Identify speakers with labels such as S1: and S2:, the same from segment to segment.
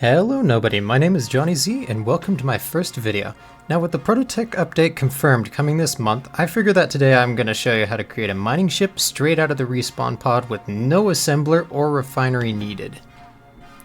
S1: Hello nobody, my name is Johnny Z and welcome to my first video. Now with the Prototech update confirmed coming this month, I figured that today I'm going to show you how to create a mining ship straight out of the respawn pod with no assembler or refinery needed.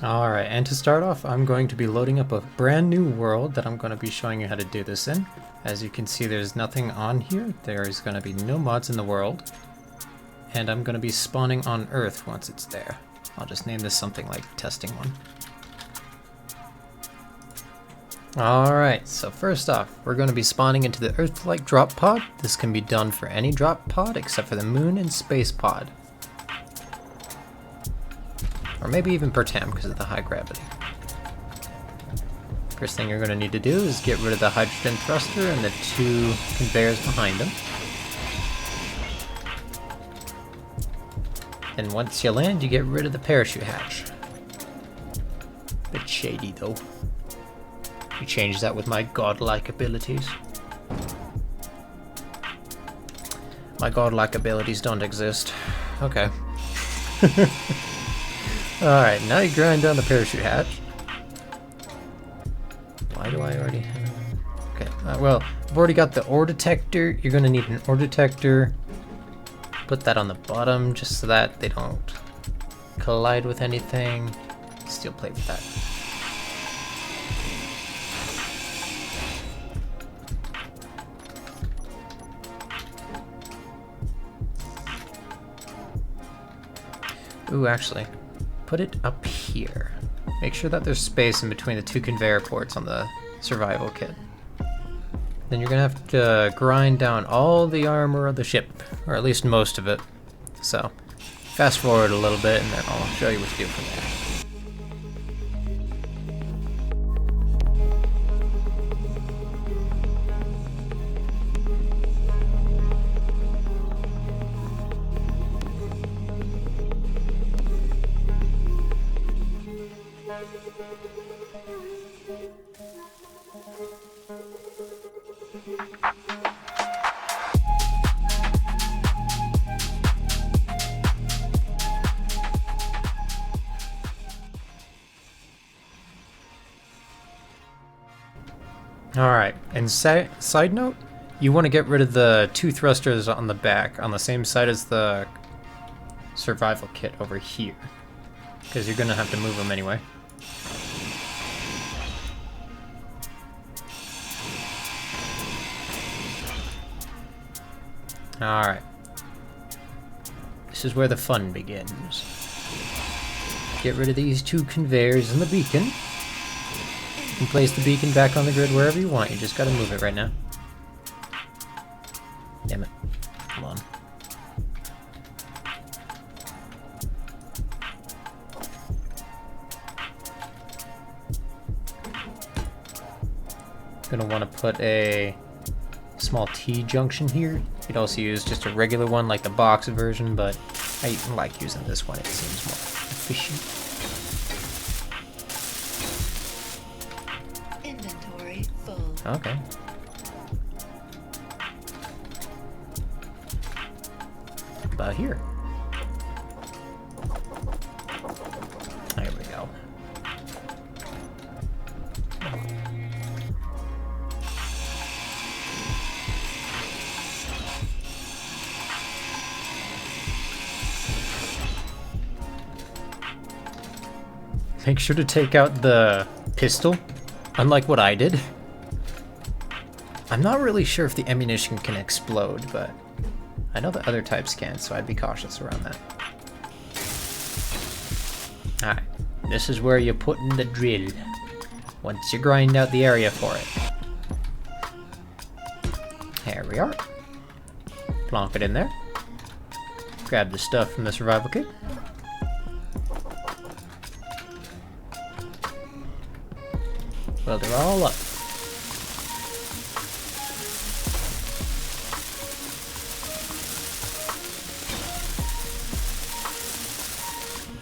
S1: Alright, and to start off I'm going to be loading up a brand new world that I'm going to be showing you how to do this in. As you can see there's nothing on here, there's going to be no mods in the world, and I'm going to be spawning on Earth once it's there. I'll just name this something like Testing 1. Alright, so first off, we're going to be spawning into the Earth-like drop pod. This can be done for any drop pod except for the moon and space pod. Or maybe even per tam because of the high gravity. First thing you're going to need to do is get rid of the hydrogen thruster and the two conveyors behind them. And once you land, you get rid of the parachute hatch. Bit shady though. You change that with my godlike abilities. My godlike abilities don't exist. Okay. Alright, now you grind down the parachute hatch. Why do I already have... Okay, well, I've already got the ore detector. You're going to need an ore detector. Put that on the bottom just so that they don't collide with anything. Steel plate with that. Ooh, actually, put it up here. Make sure that there's space in between the two conveyor ports on the survival kit. Then you're gonna have to grind down all the armor of the ship, or at least most of it. So, fast forward a little bit and then I'll show you what to do from there. Alright, and side note, you want to get rid of the two thrusters on the back, on the same side as the survival kit over here, because you're going to have to move them anyway. Alright. This is where the fun begins. Get rid of these two conveyors and the beacon. You can place the beacon back on the grid wherever you want. You just gotta move it right now. Damn it. Come on. Gonna want to put a small T-junction here. You could also use just a regular one like the box version, but I like using this one. It seems more efficient.
S2: Inventory full.
S1: Okay. About here. There we go. Make sure to take out the pistol, unlike what I did. I'm not really sure if the ammunition can explode, but I know the other types can, so I'd be cautious around that. Alright, this is where you put in the drill, once you grind out the area for it. There we are. Plonk it in there. Grab the stuff from the survival kit. Weld it all up.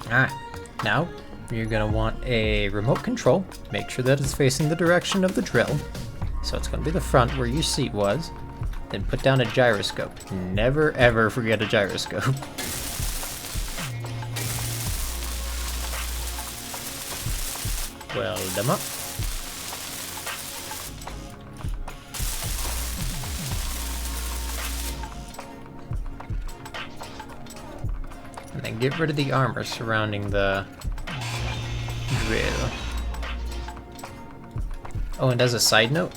S1: Alright, now you're going to want a remote control. Make sure that it's facing the direction of the drill. So it's going to be the front where your seat was. Then put down a gyroscope. Never ever forget a gyroscope. Weld them up. And then get rid of the armor surrounding the drill. Oh, and as a side note,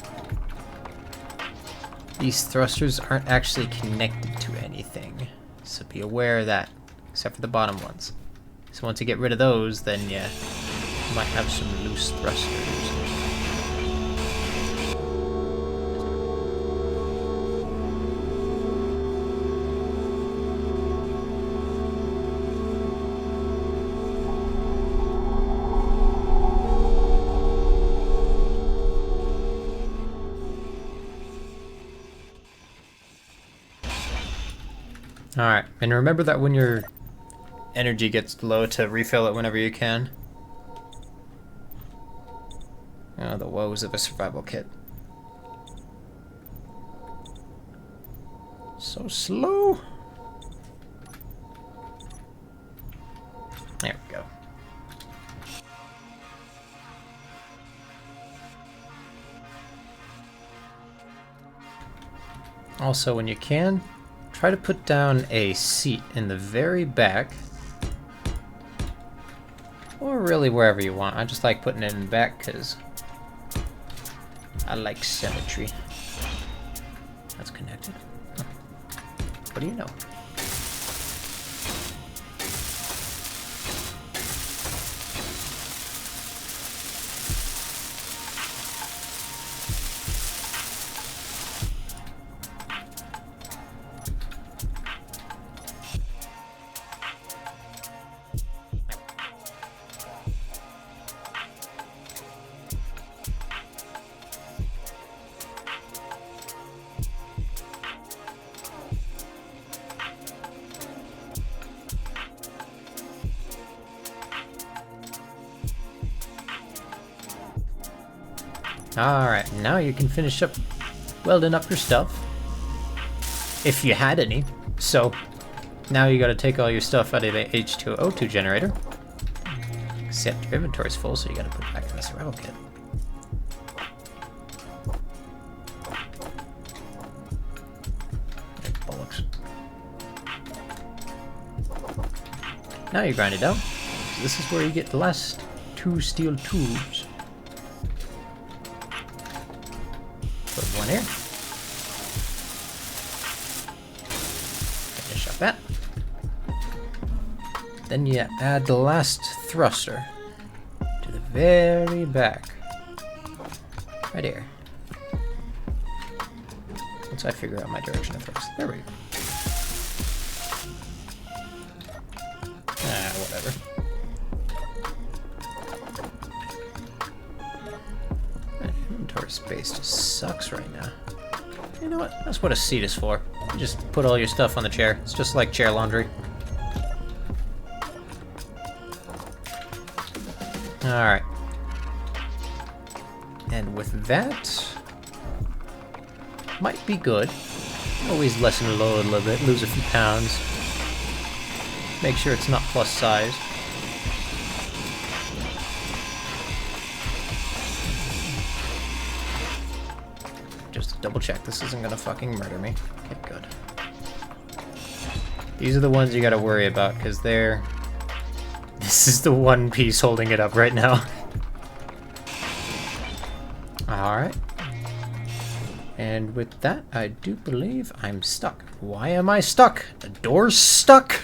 S1: these thrusters aren't actually connected to anything, so be aware of that, except for the bottom ones. So once you get rid of those, then you might have some loose thrusters. Alright, and remember that when your energy gets low to refill it whenever you can. Oh, the woes of a survival kit. So slow. There we go. Also, when you can, try to put down a seat in the very back, or really wherever you want. I just like putting it in the back because I like symmetry. That's connected. Huh. What do you know? Alright, now you can finish up welding up your stuff, if you had any. So, now you gotta take all your stuff out of the H2O2 generator. Except your inventory's full, so you gotta put it back in the survival kit. Bollocks. Now you grind it out. So this is where you get the last 2 steel tubes. Put one here. Finish up that. Then you add the last thruster to the very back. Right here. Once I figure out my direction of thrust. There we go. Ah, whatever. Inventory space just sucks right now. You know what? That's what a seat is for. You just put all your stuff on the chair. It's just like chair laundry. Alright. And with that, might be good. Always lessen the load a little bit, lose a few pounds. Make sure it's not plus size. Just double check this isn't gonna fucking murder me. Okay, good. These are the ones you gotta worry about, because they're... This is the one piece holding it up right now. Alright. And with that, I do believe I'm stuck. Why am I stuck? The door's stuck!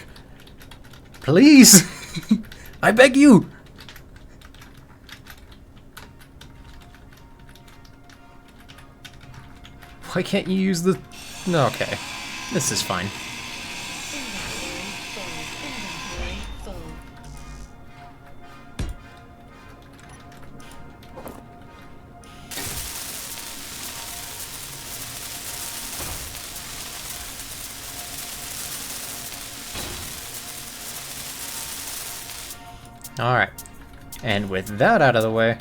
S1: Please! I beg you! Why can't you use the... No, okay. This is fine.
S2: Inventory full.
S1: Alright. And with that out of the way,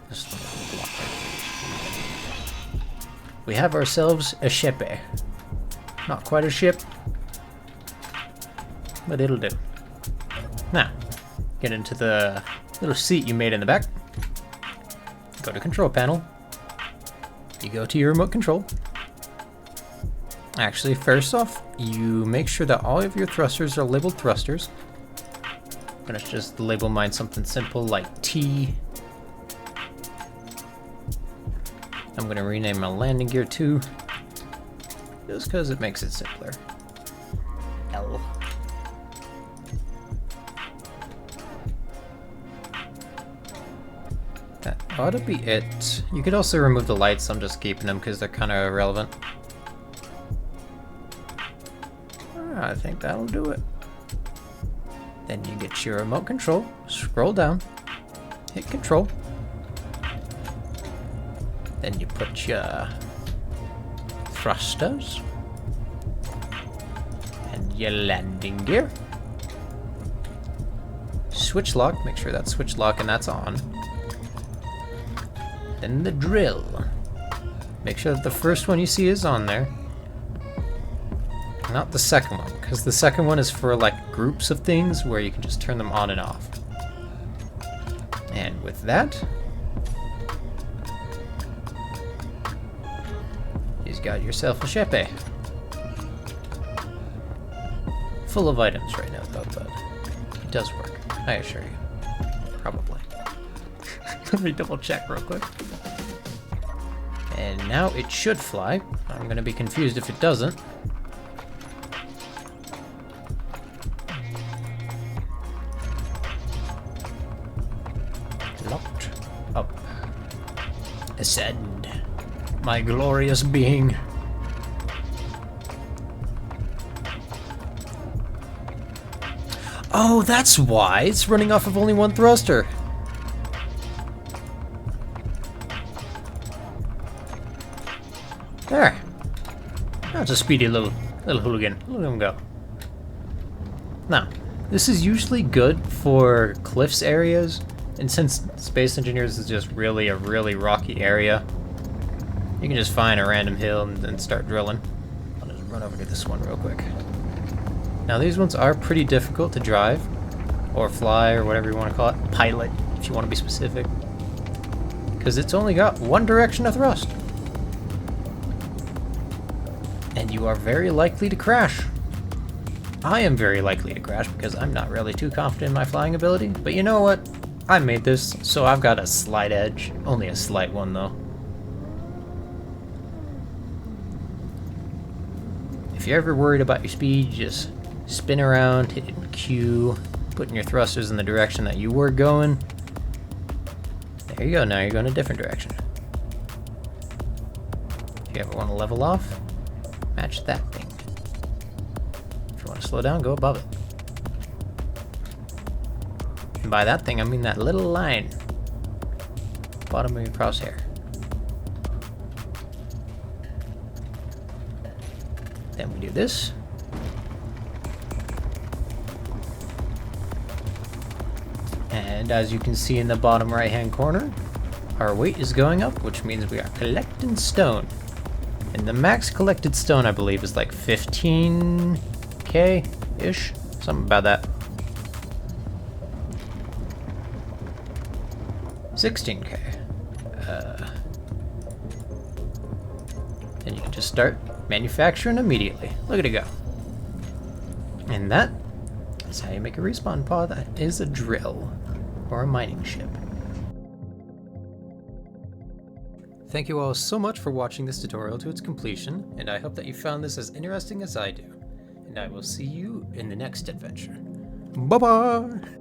S1: just block right. We have ourselves a ship. Not quite a ship, but it'll do. Now, get into the little seat you made in the back. Go to control panel. You go to your remote control. Actually, first off, you make sure that all of your thrusters are labeled thrusters. I'm gonna just label mine something simple like T. I'm gonna rename my landing gear too, just because it makes it simpler. L. That ought to be it. You could also remove the lights, I'm just keeping them because they're kind of irrelevant. I think that'll do it. Then you get your remote control, scroll down, hit control. Then you put your thrusters and your landing gear. Switch lock, make sure that's switch lock and that's on. Then the drill. Make sure that the first one you see is on there. Not the second one, because the second one is for like groups of things where you can just turn them on and off. And with that, you've got yourself a Shepe. Full of items right now though, but it does work, I assure you. Probably. Let me double check real quick. And now it should fly. I'm gonna be confused if it doesn't. Locked up. Ascend, my glorious being. Oh, that's why it's running off of only one thruster. There. That's a speedy little hooligan. Let him go. Now, this is usually good for cliffs areas, and since Space Engineers is just really a really rocky area, you can just find a random hill and then start drilling. I'll just run over to this one real quick. Now these ones are pretty difficult to drive, or fly, or whatever you want to call it. Pilot, if you want to be specific. Because it's only got one direction of thrust. And you are very likely to crash. I am very likely to crash because I'm not really too confident in my flying ability, but you know what? I made this, so I've got a slight edge. Only a slight one though. If you're ever worried about your speed, just spin around, hit Q, putting your thrusters in the direction that you were going. There you go, now you're going a different direction. If you ever want to level off, match that thing. If you want to slow down, go above it. And by that thing, I mean that little line. Bottom of your crosshair. Then we do this. And as you can see in the bottom right hand corner, our weight is going up, which means we are collecting stone. And the max collected stone, I believe, is like 15k-ish, something about that. 16k. Then you can just start manufacturing immediately. Look at it go. And that is how you make a respawn pod. That is a drill, or a mining ship. Thank you all so much for watching this tutorial to its completion, and I hope that you found this as interesting as I do. And I will see you in the next adventure. Bye-bye!